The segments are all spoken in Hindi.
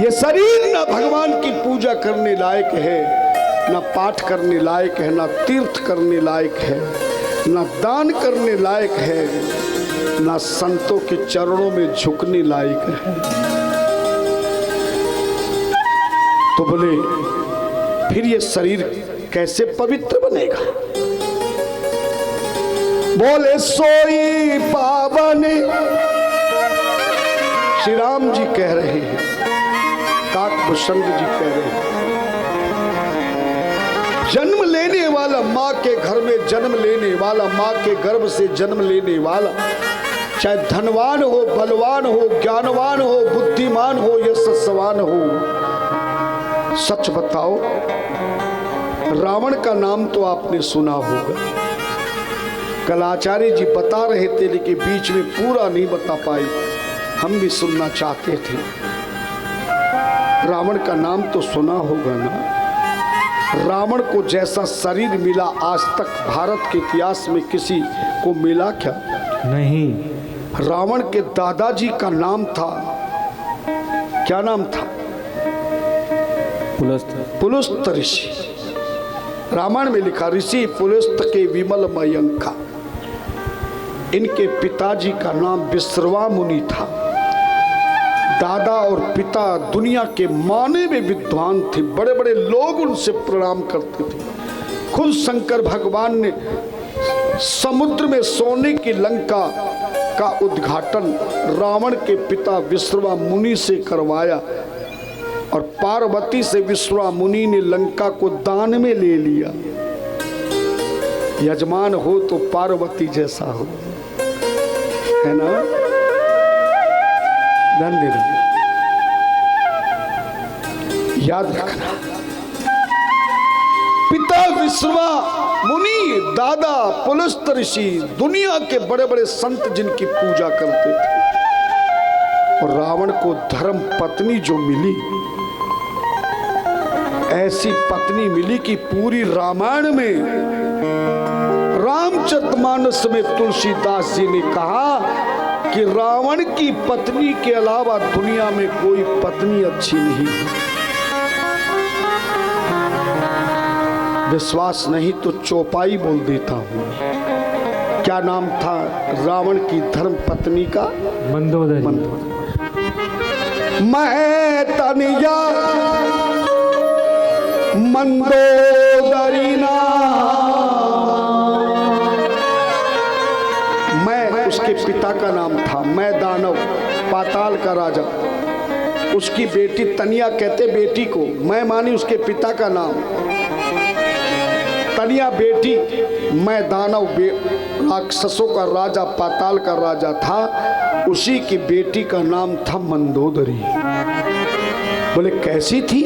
ये शरीर ना भगवान की पूजा करने लायक है, ना पाठ करने लायक है, ना तीर्थ करने लायक है, ना दान करने लायक है, ना संतों के चरणों में झुकने लायक है। तो बोले फिर ये शरीर कैसे पवित्र बनेगा? बोले सोई पावन, श्री राम जी कह रहे हैं, काकभूषण जी कह रहे हैं, जन्म लेने वाला, माँ के घर में जन्म लेने वाला, माँ के गर्भ से जन्म लेने वाला, चाहे धनवान हो, बलवान हो, ज्ञानवान हो, बुद्धिमान हो, यशस्वान हो, सच बताओ रावण का नाम तो आपने सुना होगा। कल आचार्य जी बता रहे थे लेकिन बीच में पूरा नहीं बता पाए, हम भी सुनना चाहते थे। रावण का नाम तो सुना होगा ना। रावण को जैसा शरीर मिला आज तक भारत के इतिहास में किसी को मिला क्या? नहीं। रावण के दादाजी का नाम था, क्या नाम था? पुलस्त ऋषि। रामायण में लिखा, ऋषि पुलस्त के विमल मयंका। इनके पिताजी का नाम विश्रवा मुनि था। दादा और पिता दुनिया के माने में विद्वान थे, बड़े बड़े लोग उनसे प्रणाम करते थे। खुद शंकर भगवान ने समुद्र में सोने की लंका का उद्घाटन रावण के पिता विश्रवा मुनि से करवाया और पार्वती से विश्रवा मुनि ने लंका को दान में ले लिया। यजमान हो तो पार्वती जैसा हो, है ना? धन्यवाद, याद रखना। पिता विश्रवा मुनि, दादा पुलस्त ऋषि, दुनिया के बड़े बड़े संत जिनकी पूजा करते थे। और रावण को धर्म पत्नी जो मिली, ऐसी पत्नी मिली कि पूरी रामायण में, रामचरितमानस में तुलसीदास जी ने कहा कि रावण की पत्नी के अलावा दुनिया में कोई पत्नी अच्छी नहीं है। विश्वास नहीं तो चौपाई बोल देता हूं। क्या नाम था रावण की धर्म पत्नी का? मंदोदरी। मैं तनिया मंदोदरी मैं, उसके पिता का नाम था मैं दानव, पाताल का राजा। उसकी बेटी तनिया कहते बेटी को, मैं मानी उसके पिता का नाम तनिया बेटी। मैं दानव राक्षसों का राजा, पाताल का राजा था, उसी की बेटी का नाम था मंदोदरी। बोले कैसी थी?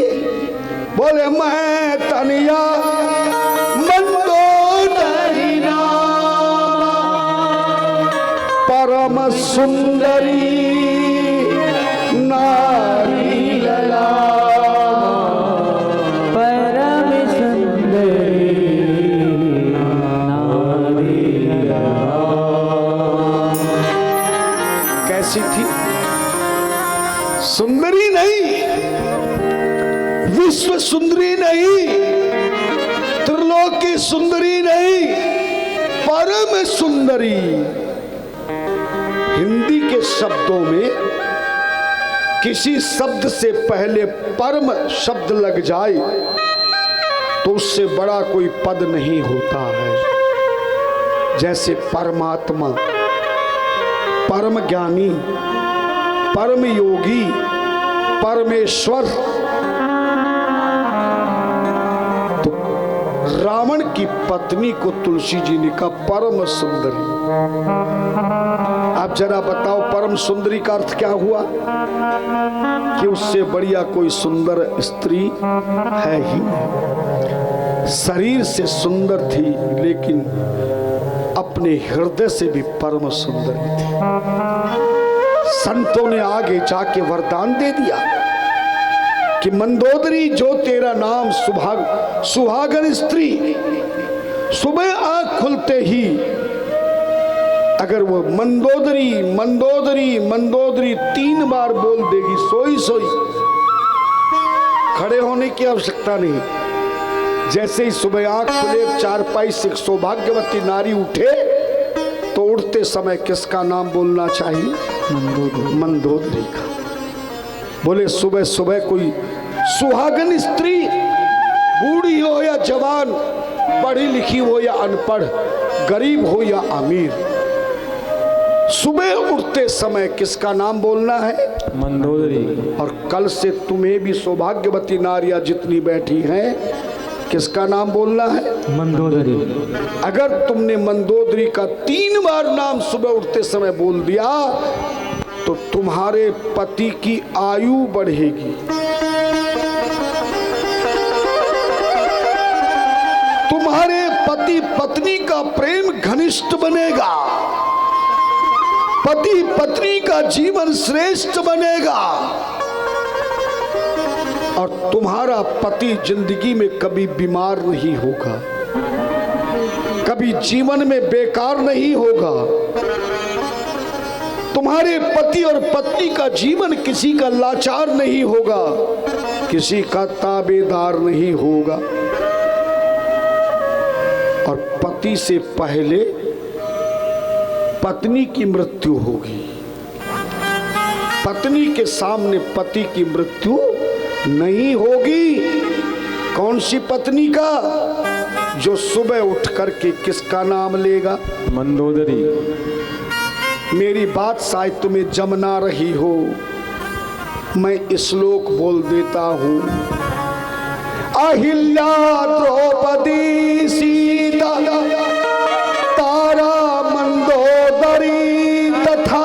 बोले मैं तनिया मंदोदरी परम सुंदरी नारी लला, परम सुंदरी नारी लला। कैसी थी? सुंदरी नहीं, विश्व सुंदरी नहीं, त्रिलोकी सुंदरी नहीं, परम सुंदरी। हिंदी के शब्दों में किसी शब्द से पहले परम शब्द लग जाए तो उससे बड़ा कोई पद नहीं होता है। जैसे परमात्मा, परम ज्ञानी, परम योगी, परमेश्वर। रावण की पत्नी को तुलसी जी ने कहा परम सुंदरी। आप जरा बताओ परम सुंदरी का अर्थ क्या हुआ? कि उससे बढ़िया कोई सुंदर स्त्री है ही नहीं। शरीर से सुंदर थी लेकिन अपने हृदय से भी परम सुंदरी थी। संतों ने आगे जाके वरदान दे दिया कि मंदोदरी जो तेरा नाम सुहागन स्त्री, सुबह आंख खुलते ही अगर वो मंदोदरी मंदोदरी मंदोदरी 3 बार बोल देगी, सोई सोई, खड़े होने की आवश्यकता नहीं। जैसे ही सुबह आंख खुले, चारपाई से एक सौभाग्यवती नारी उठे तो उठते समय किसका नाम बोलना चाहिए? मंदोदरी का। बोले सुबह सुबह कोई सुहागन स्त्री, बूढ़ी हो या जवान, पढ़ी लिखी हो या अनपढ़, गरीब हो या अमीर, सुबह उठते समय किसका नाम बोलना है? मंदोदरी। और कल से तुम्हें भी सौभाग्यवती नारियां जितनी बैठी हैं, किसका नाम बोलना है? मंदोदरी। अगर तुमने मंदोदरी का 3 बार नाम सुबह उठते समय बोल दिया तो तुम्हारे पति की आयु बढ़ेगी, तुम्हारे पति पत्नी का प्रेम घनिष्ठ बनेगा, पति पत्नी का जीवन श्रेष्ठ बनेगा और तुम्हारा पति जिंदगी में कभी बीमार नहीं होगा, कभी जीवन में बेकार नहीं होगा। तुम्हारे पति और पत्नी का जीवन किसी का लाचार नहीं होगा, किसी का ताबेदार नहीं होगा। और पति से पहले पत्नी की मृत्यु होगी, पत्नी के सामने पति की मृत्यु नहीं होगी। कौन सी पत्नी का? जो सुबह उठ करके किसका नाम लेगा? मंदोदरी। मेरी बात शायद तुम्हें जम ना रही हो, मैं श्लोक बोल देता हूं। अहिल्या द्रौपदी सीता तारा मंदोदरी तथा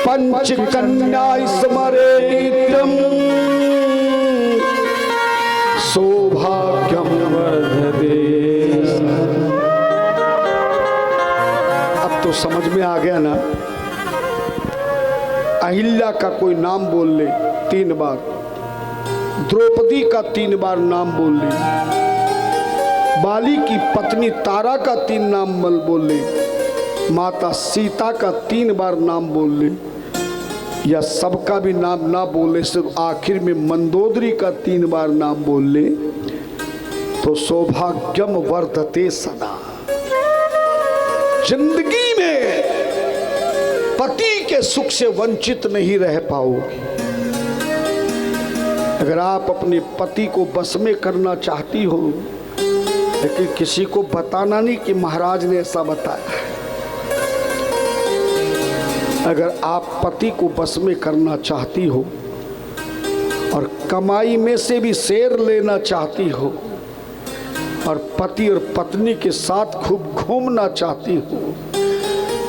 पंचकन्या स्मरे नित्यं सौभाग्यम वर्धते। अब तो समझ में आ गया ना? अहिल्या का कोई नाम बोल ले 3 बार, द्रौपदी का 3 बार नाम बोल ले, बाली की पत्नी तारा का 3 नाम बोल ले, माता सीता का 3 बार नाम बोल ले, या सबका भी नाम ना बोले, सिर्फ आखिर में मंदोदरी का 3 बार नाम बोल ले, तो सौभाग्यम वर्धते सदा। जिंदगी में पति के सुख से वंचित नहीं रह पाओगे। अगर आप अपने पति को बस में करना चाहती हो, लेकिन किसी को बताना नहीं कि महाराज ने ऐसा बताया। अगर आप पति को बस में करना चाहती हो और कमाई में से भी शेयर लेना चाहती हो और पति और पत्नी के साथ खूब घूमना चाहती हो,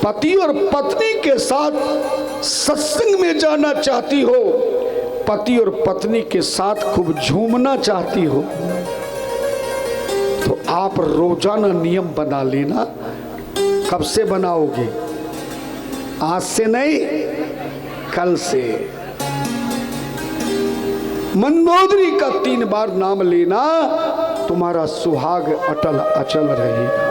पति और पत्नी के साथ सत्संग में जाना चाहती हो, पति और पत्नी के साथ खूब झूमना चाहती हो, तो आप रोजाना नियम बना लेना। कब से बनाओगे? आज से नहीं, कल से। मंदोदरी का 3 बार नाम लेना, तुम्हारा सुहाग अटल अचल रहेगा।